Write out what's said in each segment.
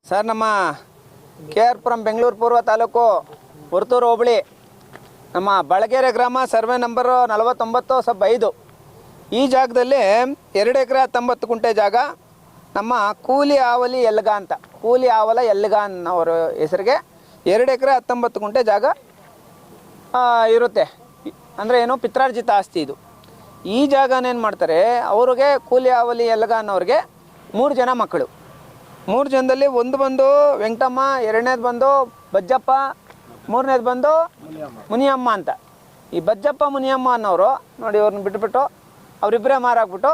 Sir, ನಮ್ಮ KR Puram Bengaluru ಪೂರ್ವ ತಾಲೂಕು ಹೊರತೂರು ಹೋಬಳಿ ನಮ್ಮ ಬಳಗೆರೆ ಗ್ರಾಮ ಸರ್ವೆ ನಂಬರ್ 49/5 ಈ ಜಾಗದಲ್ಲಿ 2 ಎಕರೆ 19 ಗುಂಟೆ ಜಾಗ ನಮ್ಮ ಕೂಲಿ ಆವಲಿ ಎಲ್ಗ ಅಂತ ಕೂಲಿ ಆವಲ ಎಲ್ಗ ಅನ್ನೋರ ಹೆಸರಿಗೆ 2 ಎಕರೆ 19 ಗುಂಟೆ ಜಾಗ ಇರುತ್ತೆ. ಅಂದರೆ ಏನು, ಪಿತ್ರಾರ್ಜಿತ ಆಸ್ತಿ ಇದು. ಈ ಜಾಗನೇನು ಮಾಡ್ತಾರೆ, ಅವ್ರಿಗೆ ಕೂಲಿ ಆವಲಿ ಎಲ್ಗ ಅನ್ನೋರಿಗೆ 3 ಜನ ಮಕ್ಕಳು. 3 ಜನದಲ್ಲಿ ಒಂದು ಬಂದು ವೆಂಕಟಮ್ಮ, ಎರಡನೇದು ಬಂದು ಬಜ್ಜಪ್ಪ, ಮೂರನೇದು ಬಂದು ಮುನಿಯಮ್ಮ ಅಂತ. ಈ ಬಜ್ಜಪ್ಪ ಮುನಿಯಮ್ಮ ಅನ್ನೋರು ನೋಡಿ, ಇವ್ರನ್ನ ಬಿಟ್ಬಿಟ್ಟು ಅವರಿಬ್ಬರೇ ಮಾರಾಕ್ಬಿಟ್ಟು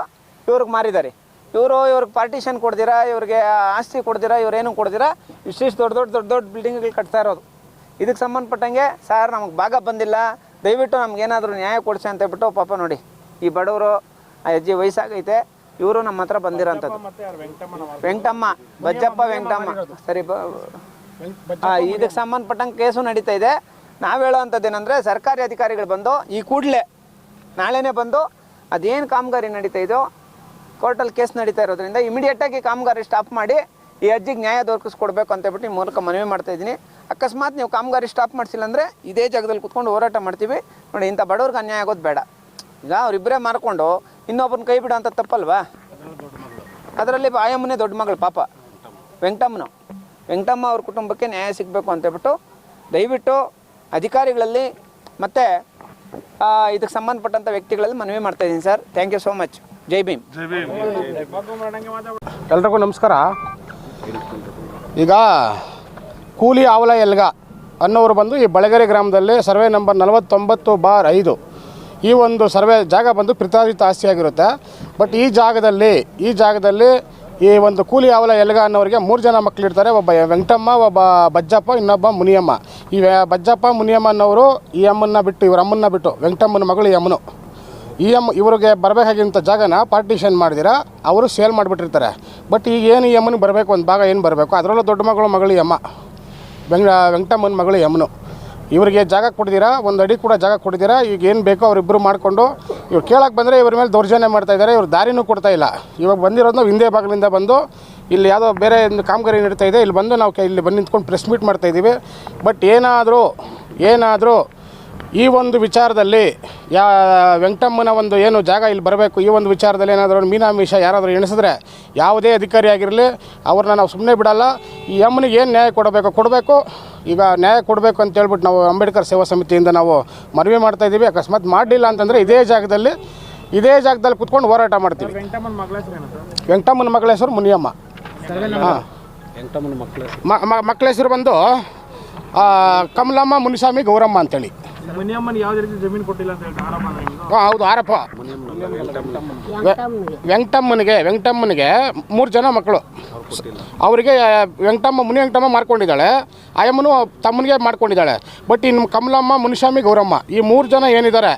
ಇವ್ರಿಗೆ ಮಾರಿದ್ದಾರೆ. ಇವ್ರಿಗೆ ಪಾರ್ಟಿಷನ್ ಕೊಡ್ದಿರಾ, ಇವ್ರಿಗೆ ಆಸ್ತಿ ಕೊಡ್ದಿರಾ, ಇವ್ರೇನು ಕೊಡ್ದಿರಾ ಇಷ್ಟಿಷ್ಟು ದೊಡ್ಡ ಬಿಲ್ಡಿಂಗ್ಗಳು ಕಟ್ತಾ ಇರೋದು. ಇದಕ್ಕೆ ಸಂಬಂಧಪಟ್ಟಂಗೆ ಸರ್ ನಮಗೆ ಭಾಗ ಬಂದಿಲ್ಲ, ದಯವಿಟ್ಟು ನಮಗೇನಾದರೂ ನ್ಯಾಯ ಕೊಡಿಸಿ ಅಂತ ಹೇಳ್ಬಿಟ್ಟು ಪಾಪ ನೋಡಿ, ಈ ಬಡವರು ಆ ಅಜ್ಜಿ ವಯಸ್ಸಾಗೈತೆ, ಇವರು ನಮ್ಮ ಹತ್ರ ಬಂದಿರೋಂಥದ್ದು. ವೆಂಕಟಮ್ಮ, ಬಜ್ಜಪ್ಪ ವೆಂಕಟಮ್ಮ, ಸರಿ. ಇದಕ್ಕೆ ಸಂಬಂಧಪಟ್ಟಂಗೆ ಕೇಸು ನಡೀತಾ ಇದೆ. ನಾವು ಹೇಳೋವಂಥದ್ದು ಏನಂದರೆ, ಸರ್ಕಾರಿ ಅಧಿಕಾರಿಗಳು ಬಂದು ಈ ಕೂಡಲೇ ನಾಳೆನೇ ಬಂದು ಅದೇನು ಕಾಮಗಾರಿ ನಡೀತಾ ಇದೋ, ಕೋರ್ಟಲ್ಲಿ ಕೇಸ್ ನಡೀತಾ ಇರೋದ್ರಿಂದ ಇಮಿಡಿಯೇಟಾಗಿ ಕಾಮಗಾರಿ ಸ್ಟಾಪ್ ಮಾಡಿ ಈ ಅಜ್ಜಿಗೆ ನ್ಯಾಯ ದೊರಕಿಸ್ಕೊಡ್ಬೇಕು ಅಂತ ಹೇಳ್ಬಿಟ್ಟು ಈ ಮೂಲಕ ಮನವಿ ಮಾಡ್ತಾಯಿದ್ದೀನಿ. ಅಕಸ್ಮಾತ್ ನೀವು ಕಾಮಗಾರಿ ಸ್ಟಾಪ್ ಮಾಡಿಸಿಲ್ಲ ಅಂದರೆ ಇದೇ ಜಾಗದಲ್ಲಿ ಕೂತ್ಕೊಂಡು ಹೋರಾಟ ಮಾಡ್ತೀವಿ. ನೋಡಿ, ಇಂಥ ಬಡವ್ರಿಗೆ ಅನ್ಯಾಯ ಆಗೋದು ಬೇಡ. ಈಗ ಅವರಿಬ್ಬರೇ ಮಾರ್ಕೊಂಡು ಇನ್ನೊಬ್ಬರನ್ನ ಕೈ ಬಿಡೋ ಅಂತ ತಪ್ಪಲ್ವಾ? ಅದರಲ್ಲಿ ಆಯಮ್ಮನೇ ದೊಡ್ಡ ಮಗಳು ಪಾಪ, ವೆಂಕಟಮ್ಮ ಅವ್ರ ಕುಟುಂಬಕ್ಕೆ ನ್ಯಾಯ ಸಿಗಬೇಕು ಅಂತ ಹೇಳ್ಬಿಟ್ಟು ದಯವಿಟ್ಟು ಅಧಿಕಾರಿಗಳಲ್ಲಿ ಮತ್ತು ಇದಕ್ಕೆ ಸಂಬಂಧಪಟ್ಟಂಥ ವ್ಯಕ್ತಿಗಳಲ್ಲಿ ಮನವಿ ಮಾಡ್ತಾಯಿದ್ದೀನಿ sir. Thank you so much. ಜೈ ಭೀಮ್. ಎಲ್ರಿಗೂ ನಮಸ್ಕಾರ. ಈಗ ಕೂಲಿ ಆವಲ ಎಲ್ಗ ಅನ್ನೋರು ಬಂದು ಈ ಬಳಗೆರೆ ಗ್ರಾಮದಲ್ಲಿ ಸರ್ವೆ ನಂಬರ್ 49/5 ಈ ಒಂದು ಸರ್ವೆ ಜಾಗ ಬಂದು ಪಿತ್ರಾರ್ಜಿತ ಆಸ್ತಿಯಾಗಿರುತ್ತೆ. ಬಟ್ ಈ ಜಾಗದಲ್ಲಿ ಈ ಒಂದು ಕೂಲಿ ಆವಲ ಎಲ್ಗ ಅನ್ನೋರಿಗೆ 3 ಜನ ಮಕ್ಕಳಿರ್ತಾರೆ. ಒಬ್ಬ ವೆಂಕಟಮ್ಮ, ಒಬ್ಬ ಬಜ್ಜಪ್ಪ, ಇನ್ನೊಬ್ಬ ಮುನಿಯಮ್ಮ. ಈ ಬಜ್ಜಪ್ಪ ಮುನಿಯಮ್ಮ ಅನ್ನೋರು ಈ ಅಮ್ಮನ್ನ ಬಿಟ್ಟು, ಇವ್ರ ಅಮ್ಮನ್ನ ಬಿಟ್ಟು, ವೆಂಕಟಮ್ಮನ ಮಗಳು ಈ ಅಮ್ಮನು, ಇವ್ರಿಗೆ ಬರಬೇಕಾಗಿಂಥ ಜಾಗನ ಪಾರ್ಟಿಷನ್ ಮಾಡಿದಿರ ಅವರು ಸೇಲ್ ಮಾಡಿಬಿಟ್ಟಿರ್ತಾರೆ. ಬಟ್ ಈಗ ಏನು ಈ ಅಮ್ಮನಿಗೆ ಬರಬೇಕು, ಒಂದು ಭಾಗ ಏನು ಬರಬೇಕು, ಅದರಲ್ಲೂ ದೊಡ್ಡ ಮಗಳು ಈ ಅಮ್ಮ, ವೆಂಕಟಮ್ಮನ ಮಗಳು ಈ ಅಮ್ಮನು. ಇವರಿಗೆ ಜಾಗ ಕೊಡ್ದಿರಾ, ಒಂದು ಅಡಿ ಕೂಡ ಜಾಗ ಕೊಡ್ದಿರಾ, ಈಗ ಏನು ಬೇಕೋ ಅವರಿಬ್ಬರು ಮಾಡಿಕೊಂಡು ಇವ್ರು ಕೇಳಕ್ಕೆ ಬಂದರೆ ಇವ್ರ ಮೇಲೆ ದೌರ್ಜನ್ಯ ಮಾಡ್ತಾಯಿದ್ದಾರೆ. ಇವ್ರು ದಾರಿನೂ ಕೊಡ್ತಾ ಇಲ್ಲ. ಇವಾಗ ಬಂದಿರೋದು ನಾವು ಹಿಂದೆ ಭಾಗದಿಂದ ಬಂದು ಇಲ್ಲಿ ಯಾವುದೋ ಬೇರೆ ಒಂದು ಕಾಮಗಾರಿ ನಡೀತಾ ಇದೆ, ಇಲ್ಲಿ ಬಂದು ನಾವು ಇಲ್ಲಿ ಬಂದು ನಿಂತ್ಕೊಂಡು ಪ್ರೆಸ್ ಮೀಟ್ ಮಾಡ್ತಾಯಿದ್ದೀವಿ. ಬಟ್ ಏನಾದರೂ ಈ ಒಂದು ವಿಚಾರದಲ್ಲಿ ವೆಂಕಟಮ್ಮನ ಒಂದು ಏನು ಜಾಗ ಇಲ್ಲಿ ಬರಬೇಕು, ಈ ಒಂದು ವಿಚಾರದಲ್ಲಿ ಏನಾದರೂ ಮೀನಾಮೀಷ ಯಾರಾದರೂ ಎಣಿಸಿದ್ರೆ ಯಾವುದೇ ಅಧಿಕಾರಿ ಆಗಿರಲಿ ಅವ್ರನ್ನ ನಾವು ಸುಮ್ಮನೆ ಬಿಡಲ್ಲ. ಈ ಅಮ್ಮನಿಗೆ ಏನು ನ್ಯಾಯ ಕೊಡಬೇಕು. ಈಗ ನ್ಯಾಯ ಕೊಡಬೇಕು ಅಂತ ಹೇಳ್ಬಿಟ್ಟು ನಾವು ಅಂಬೇಡ್ಕರ್ ಸೇವಾ ಸಮಿತಿಯಿಂದ ನಾವು ಮನವಿ ಮಾಡ್ತಾಯಿದ್ದೀವಿ. ಅಕಸ್ಮಾತ್ ಮಾಡಲಿಲ್ಲ ಅಂತಂದರೆ ಇದೇ ಜಾಗದಲ್ಲಿ ಕುತ್ಕೊಂಡು ಹೋರಾಟ ಮಾಡ್ತೀವಿ. ವೆಂಕಟಮ್ಮನ ಮಗಳ ಹೆಸರು ಮುನಿಯಮ್ಮ. ಹಾಂ, ಮಕ್ಕಳ ಹೆಸರು ಬಂದು ಕಮಲಮ್ಮ, ಮುನಿಸ್ವಾಮಿ, ಗೌರಮ್ಮ ಅಂತೇಳಿ. ಹೌದು, ಆರೋಪ. ವೆಂಕಟಮ್ಮನಿಗೆ 3 ಜನ ಮಕ್ಕಳು. ಅವರಿಗೆ ವೆಂಕಟಮ್ಮ ಮಾಡ್ಕೊಂಡಿದ್ದಾಳೆ, ಆಯಮ್ಮನು ತಮ್ಮನಿಗೆ ಮಾಡ್ಕೊಂಡಿದ್ದಾಳೆ. ಬಟ್ ಇನ್ನು ಕಮಲಮ್ಮ, ಮುನಿಸ್ವಾಮಿ, ಗೌರಮ್ಮ ಈ 3 ಜನ ಏನಿದ್ದಾರೆ